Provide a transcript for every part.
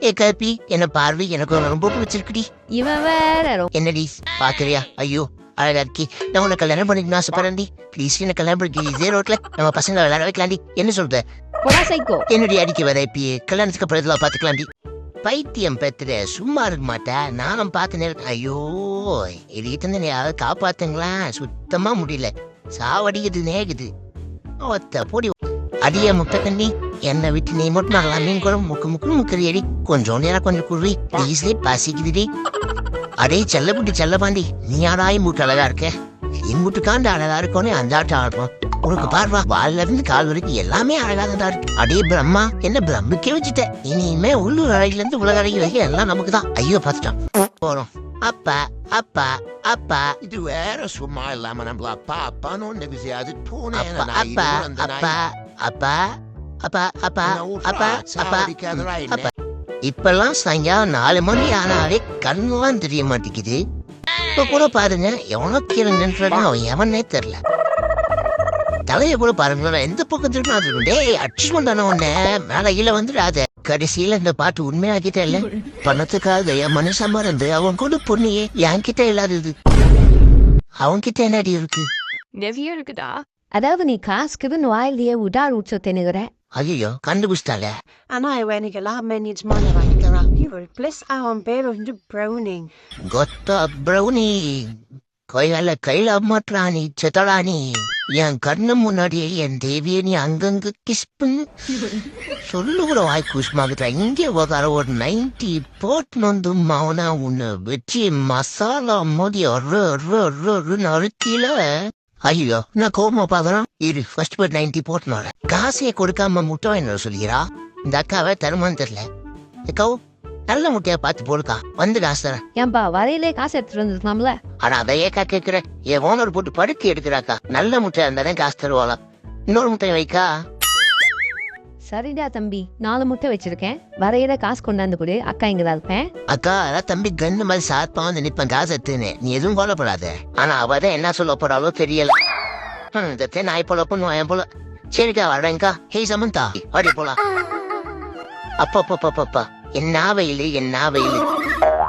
ஏ கருப்பி, என்ன பார்வை எனக்கு ரொம்ப பிடிச்சிருக்குடி. இவன் வேற என்னடி பாக்குறியா? ஐயோ அழகா இருக்கி. நான் உன்னை கல்யாணம் பண்ணிக்கணும் ஆசைப்படுறேன்டி. ப்ளீஸ் என்ன கல்யாணம் பண்ணி இதே ரோட்ல நம்ம பசங்க விளையாட வைக்கலாண்டி. என்ன சொல்ற? சைக்கோ என்னுடைய அடிக்க வர இப்பயே கல்யாணத்துக்கு அப்புறம் இதெல்லாம் பாத்துக்கலாண்டி. பைத்தியம் பெத்துற சும்மா இருக்க மாட்டேன். நானும் பார்த்து நேரம். ஐயோ இது யாராவது காப்பாத்துங்களா? சுத்தமா முடியல. சாவடிக்குது நேகுது. ஒத்த பொடி அடிய முட்டை தண்ணி என்னை விட்டு நீ மட்டும் நல்லா மீன் குழம்பு முக்கு முக்கு முக்கிறியடி. கொஞ்சம் நேரம் கொஞ்சம் குருவி ப்ளீஸ்லி பசிக்குதுடி. அடே செல்லப்பட்டி செல்லப்பாண்டி, நீ ஆடாய் மூட்டு அழகா இருக்க. என் மூட்டுக்காண்டு அழகா இருக்கோன்னு அந்த ஆட்டம் ஆடுறோம். உனக்கு பார்வா வால்ல இருந்து கால் வரைக்கும் எல்லாமே அழகாதான் இருக்கு. அடே பிரம்மா, என்ன பிரம்மிக்க வச்சுட்ட. இனிமே உள்ளூர் அழகில இருந்து உலக அழகி வரைக்கும் எல்லாம் நமக்கு தான். ஐயோ பார்த்துட்டான் போறோம். அப்பா அப்பா அப்பா, இது வேற சும்மா இல்லாம நம்மள அப்பா அப்பான்னு ஒண்ணு அது போனேன். அப்பா அப்பா அப்பா அப்பா அப்பா அப்பா அப்பா அப்பா. இப்பெல்லாம் சாயங்காலம் 4 மணி ஆனாலே கண்ணெல்லாம் தெரிய மாட்டேங்குது. இப்ப கூட பாருங்க, எவனோ கீழே நின்றுறான், அவன் எவனே தெரியல. தலைய கூட பாருங்களேன், எந்த பக்கம் திரும்ப டேய் அட்ஜஸ்ட்மெண்ட் ஆன உடனே மேல கீழே வந்துடாத. கடைசியில இந்த பாட்டு உண்மையாக்கிட்ட இல்ல. பணத்துக்காக என் மனுஷன் மறந்து அவன் கூட பொண்ணியே என்கிட்ட இல்லாதது. அவன்கிட்ட என்னடி இருக்கு? நெவியா இருக்குதா? அதாவது நீ காசுக்குன்னு வாயிலேயே உடார் உச்ச தின்னுகிற. ஐயோ கண்டுபிடிச்சிட்டாங்க. ஆனா எனக்கு எல்லாமே நிஜமான வாங்கிக்கிறா. இவர் பிளஸ் அவன் பேர் வந்து ப்ரௌனிங். கொத்த ப்ரௌனி கையில மாற்றானி செத்தடானி. என் கண்ணு முன்னாடியே என் தேவியை நீ அங்கங்க கிஸ் பண்ணு சொல்லு கூட வாய் குஷ்மாகிட்ட. இங்கே உக்கார ஒரு 90 போட்டு வந்து மௌனா உன்னை வச்சு மசாலா மோதி அறுக்கில. ஐயோ நான் கோபமா பாக்குறேன். இரு ஃபர்ஸ்ட் பேர் 90 போட்டுனோட காசையை கொடுக்காம முட்டை என்ன சொல்லிக்கிறா. இந்த அக்காவை தருமான்னு தெரியல. கவு நல்ல முட்டையா பார்த்து போடுக்கா, வந்து காசு தரேன். ஏன்பா வரையிலே காசு எடுத்துட்டு வந்துருக்கலாம்ல. ஆனா அதையேக்கா கேட்கிற. என் ஓனர் போட்டு படுத்தி எடுக்கிறாக்கா. நல்ல முட்டையா இருந்தாலே காசு தருவாளாம். இன்னொரு முட்டையை வைக்கா. சரிடா தம்பி, 4 முட்டை வச்சிருக்கேன். வரையில காசு கொண்டாந்து கொடு, அக்கா இங்கதான் இருப்பேன். அக்கா அதான் தம்பி கண்ணு மாதிரி சார்பா வந்து நிப்பேன் காசு எடுத்துன்னு. நீ எதுவும் கொல்லப்படாத. ஆனா அவதான் என்ன சொல்ல போறாளோ தெரியல. இந்த நாய் போல பண்ணுவான் போல. சரிக்கா வரேன்க்கா. ஹே சமந்தா வாடி போலாம். அப்பா என்ன வெயில் என்ன வெயில்.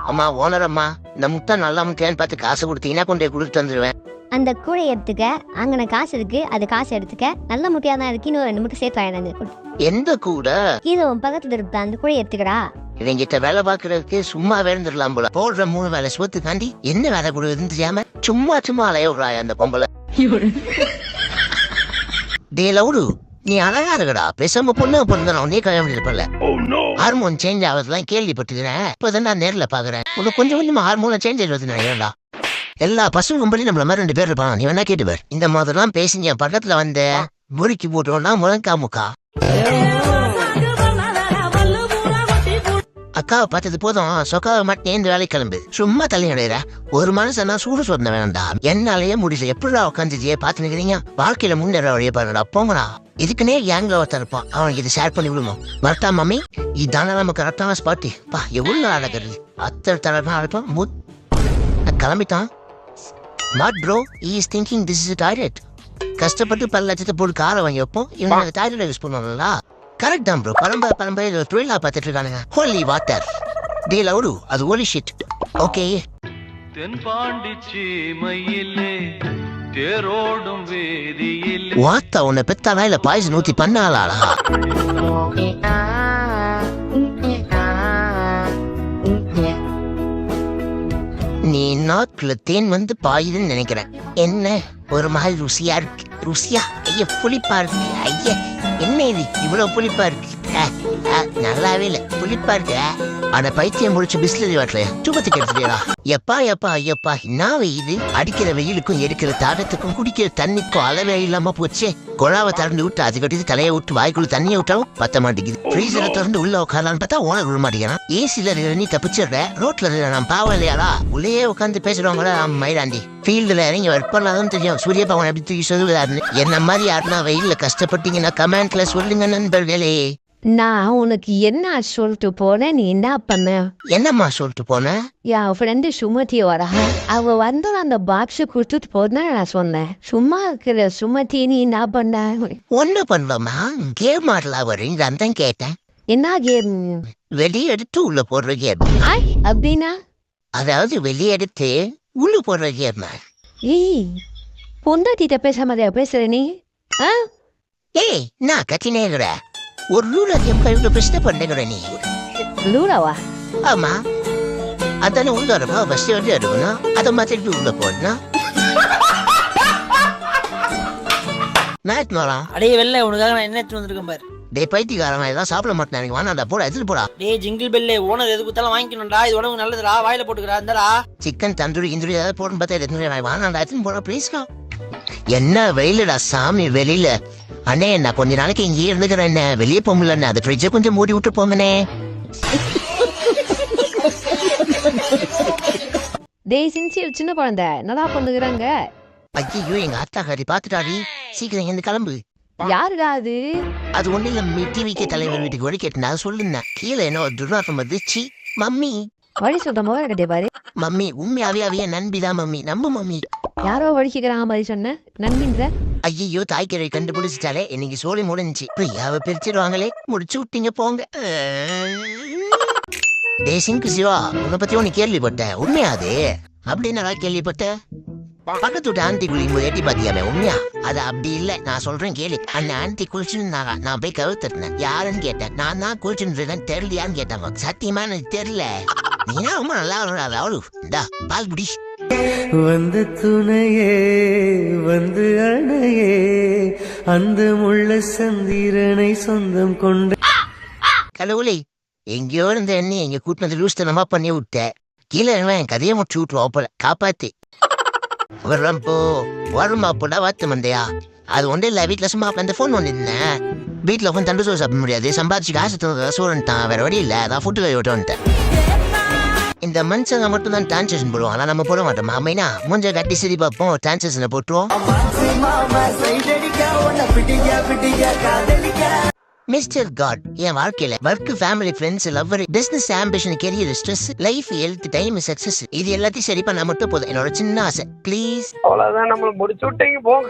அம்மா ஓனர் அம்மா, இந்த முட்டை நல்லா முட்டையான்னு பார்த்து காசு கொடுத்தீங்கன்னா கொண்டு போய் கொடுத்து வந்துடுவேன். அந்த கூடை எடுத்துக்க, அங்கன காசு இருக்கு, அது காசு எடுத்துக்க. நல்ல முட்டையா தான் இருக்கு, இன்னும் 2 முட்டை சேர்த்து வாங்கினாங்க. எந்த கூட? இது உன் பக்கத்துல இருக்க அந்த கூடை எடுத்துக்கடா. இவங்கிட்ட வேலை பாக்குறதுக்கு சும்மா வேறந்துடலாம் போல. போடுற 3 வேலை சொத்து தாண்டி என்ன வேலை கொடுக்குதுன்னு தெரியாம சும்மா அலைய விடுறாய் அந்த பொம்பளை. டே லவுடு, நீ அழகா இருக்கடா. பேசாம பொண்ணு உன்னே கல்யாணம் இருப்பல. Hormone change ஆகுதுலாம் கேள்விப்பட்டுக்கிறேன். இப்பதான் நான் நேர்ல பாக்குறேன். உனக்கு கொஞ்சம் ஹார்மோன சேஞ்ச் ஆகுது. நான் ஏன்டா எல்லா பசங்க கும்பலையும் நம்மள மாதிரி 2 பேர் இருப்பான். நீ வேணா கேட்டுப்பார். இந்த மாதிரிலாம் பேசி என் பக்கத்துல வந்த முறுக்கி போட்டோம்னா முழங்கா முக்கா. அக்காவை பார்த்தது போதும், சொக்காவை மட்டும் இந்த வேலை கிளம்பு. சும்மா தலையடைற ஒரு மனுஷனா சூடு சொன்ன வேண்டாம். என்னாலேயே முடியல. எப்படிடா உட்காந்துட்டியே பாத்து நிக்கிறீங்க? வாழ்க்கையில முன்னேற வழிய பாருடா. போங்கடா. இதுக்குன்னே கேங்ல ஒருத்தர் இருப்பான். அவனுக்கு இதை ஷேர் பண்ணி விடுவோம். மறட்டா மாமி, இதான நமக்கு கரெக்டான ஸ்பாட்டு. பா எவ்வளவு நாள் நடக்கிறது. அத்தனை தடவை அழைப்பான். கிளம்பிட்டான். Not bro, he is thinking this is a toilet. கஷ்டப்பட்டு 10 லட்சத்தை போட்டு காரை வாங்கி வைப்போம். இவங்க டாய்லெட் யூஸ் பண்ணுவாங்களா? கரெக்ட் தான் ப்ரோ. பரம்பரை தொழிலா பார்த்துட்டு இருக்கானுங்க. ஹோலி வாட்டர். டே லவுடு, அது ஹோலி ஷிட். ஓகே. வாத்தா உன்னை பெத்தாளா இல்ல பாய்சன் ஊத்தி பண்ணாளா? நீ நாக்குல தேன் வந்து பாயுதுன்னு நினைக்கிறேன். என்ன ஒரு மாதிரி ருசியா இருக்கு. ருசியா? ஐயா புளிப்பா இருக்கு. ஐயா என்ன இது இவ்வளவு புளிப்பா இருக்கு? நல்லாவே இல்ல, புளிப்பா இருக்கு. ஆனா பைத்தியம் முடிச்சு பிஸ்லரி வாட்டல தூக்கத்துக்கு எடுத்துட்டா. எப்பா ஐயப்பா என்ன வெயில். அடிக்கிற வெயிலுக்கும் எடுக்கிற தாகத்துக்கும் குடிக்கிற தண்ணிக்கும் அளவே இல்லாம போச்சு. குழாவை திறந்து விட்டு அது கட்டி தலையை விட்டு வாய்க்குள்ள தண்ணியை விட்டாலும் பத்த மாட்டேங்குது. ஃப்ரீசரை திறந்து உள்ள உட்காரலான்னு பார்த்தா ஓனர் விட மாட்டேங்கிறான். ஏசில நீ தப்பிச்சிடுற. ரோட்ல நான் பாவம் இல்லையாடா. உள்ளே உட்காந்து பேசுறவங்கள மயிலாண்டி. ஃபீல்டுல இறங்கி ஒர்க் பண்ணாதான் தெரியும் சூரிய பவன் எப்படி தூக்கி சொல்லுவாருன்னு. என்ன மாதிரி யாருன்னா வெயில்ல கஷ்டப்பட்டீங்கன்னா கமெண்ட்ல சொல்லுங்க நண்பர்களே. நான் உனக்கு என்ன சொல்லிட்டு போனேன், நீ என்ன பண்ண? என்னம்மா சொல்லிட்டு போன? என் ஃப்ரெண்டு சுமதி வரா. அவ வந்து அந்த பாக்ஸ் கொடுத்துட்டு போனா நான் சொன்னேன். சும்மா இருக்கிற சுமதி நீ என்ன பண்ண? ஒண்ணு பண்ணலாமா? கேம் ஆடலாம் வரீங்க தான் கேட்டேன். என்ன கேம்? வெளியே எடுத்து உள்ள போடுற கேம். அப்படின்னா? அதாவது வெளியே எடுத்து உள்ள போடுற கேம். ஏய், பொண்டாட்டிட்ட பேசாம பேசுற நீ? ஏய், நான் கத்தினேங்கிற ஒரு ரூல கேம் கையில பிரச்சனை பண்ணுங்கிற நீ. லூடாவா? ஆமா, அதானே உள்ள வரப்பா ஃபர்ஸ்ட் வந்து எடுக்கணும், அதை மாத்திட்டு உள்ள போடணும். நான் அடே வெள்ளை, உனக்காக நான் என்ன எடுத்து வந்திருக்கேன் பாரு. டே பைத்தியக்காரன், ஏதாவது சாப்பிட மாட்டேன் எனக்கு வேணாண்டா, போடா எடுத்துட்டு போடா. டேய் ஜிங்கிள் பெல்லே, ஓனர் எது கொடுத்தாலும் வாங்கிக்கணும்டா. இது உடம்புக்கு நல்லதுடா, வாயில போட்டுக்கிறா. இந்தடா சிக்கன் தந்தூரி இந்தூரி ஏதாவது போடணும் பார்த்தா எடுத்துட்டு வேணாண்டா, எடுத்துன்னு போடா ப்ளீஸ்க்கா. என்ன வெயிலுடா சாமி வெளியில. அண்ணே நான் கொஞ்ச நாளைக்கு இங்கேயே இருந்துக்கிறேன், என்ன வெளியே போக முடியல, அது ஃப்ரிட்ஜை கொஞ்சம் மூடி விட்டு போங்கண்ணே. டேய் சின்சியர் சின்ன குழந்தை, என்னடா பண்ணுகிறாங்க? ஐயோ, எங்க அத்தா கறி பாத்துட்டாடி, சீக்கிரம் இங்க கிளம்பு. யாருடா அது? அது ஒண்ணு இல்ல, டிவிக்கு தலைவர் வீட்டுக்கு வழி கேட்டு நான் சொல்லுனேன், கீழே என்ன ஒரு துர்நாற்றம் வந்துச்சு. மம்மி வழி சொல்ற போது கட்டே பாரு. மம்மி உண்மையாவே நண்பிதான் மம்மி, நம்ப மம்மி. யாரோ வழிக்கிறாங்க மாதிரி சொன்ன நண்பின்ற. ஐயோ, தாய்க்கரை கண்டுபிடிச்சிட்டாலே, இன்னைக்கு சோழி முடிஞ்சுச்சு. பிரியாவை பிரிச்சிடுவாங்களே, முடிச்சு விட்டீங்க போங்க. தேசிங்கு சிவா, உன்னை பத்தி ஒண்ணு கேள்விப்பட்டேன், உண்மையாது? அப்படின்னு கேள்விப்பட்ட பக்கத்து விட்டு ஆண்டி குளிக்கும்போது எட்டி பாத்தியாமே, உண்மையா? அது அப்படி இல்ல, நான் சொல்றேன் கேளு. அந்த ஆண்டி குளிச்சுன்னாங்க, நான் போய் கவுத்துட்டேன். யாருன்னு கேட்டேன், நான் தான் குளிச்சுன்னு தெரியலையான்னு கேட்டாங்க. சத்தியமா எனக்கு தெரியல. நீனா ரொம்ப நல்லா அவளு இந்தா பால் குடி. வந்து துணையே வந்து அணையே, அந்த முள்ள சந்திரனை சொந்தம் கொண்ட கடவுளே, எங்கேயோ இருந்த என்ன எங்க கூட்டினது லூஸ்தனமா பண்ணி விட்ட. கீழே என் கதையை முடிச்சு விட்டுருவோம் போல, காப்பாத்து. வருமா போடா வாத்து மந்தையா. அது ஒன்றும் இல்லை, வீட்டில் சும்மா அந்த ஃபோன் வந்துருந்தேன். வீட்டில் உட்காந்து தண்டு சோறு சாப்பிட முடியாது, சம்பாதிச்சு காசு சோறுன்ட்டான், வேற வழி இல்லை, அதான் ஃபுட்டு கை விட்டோன்ட்டேன். இந்த மனுஷங்க மட்டும் தான் டிரான்சாக்ஷன் போடுவோம், ஆனால் நம்ம போட மாட்டோம். அமைனா மூஞ்ச கட்டி சரி பார்ப்போம், டிரான்சாக்ஷனை போட்டுருவோம். மிஸ்டர் காட், என் வாழ்க்கையில work, family, friends, lover, business, ambition, career, stress, life, health, time, success, இது எல்லாத்தையும் சரி பண்ணா மட்டும் போதும். என்னோட சின்ன ஆசை, ப்ளீஸ். அவ்வளவுதான், நம்மள முடிச்சு விட்டீங்க போங்க.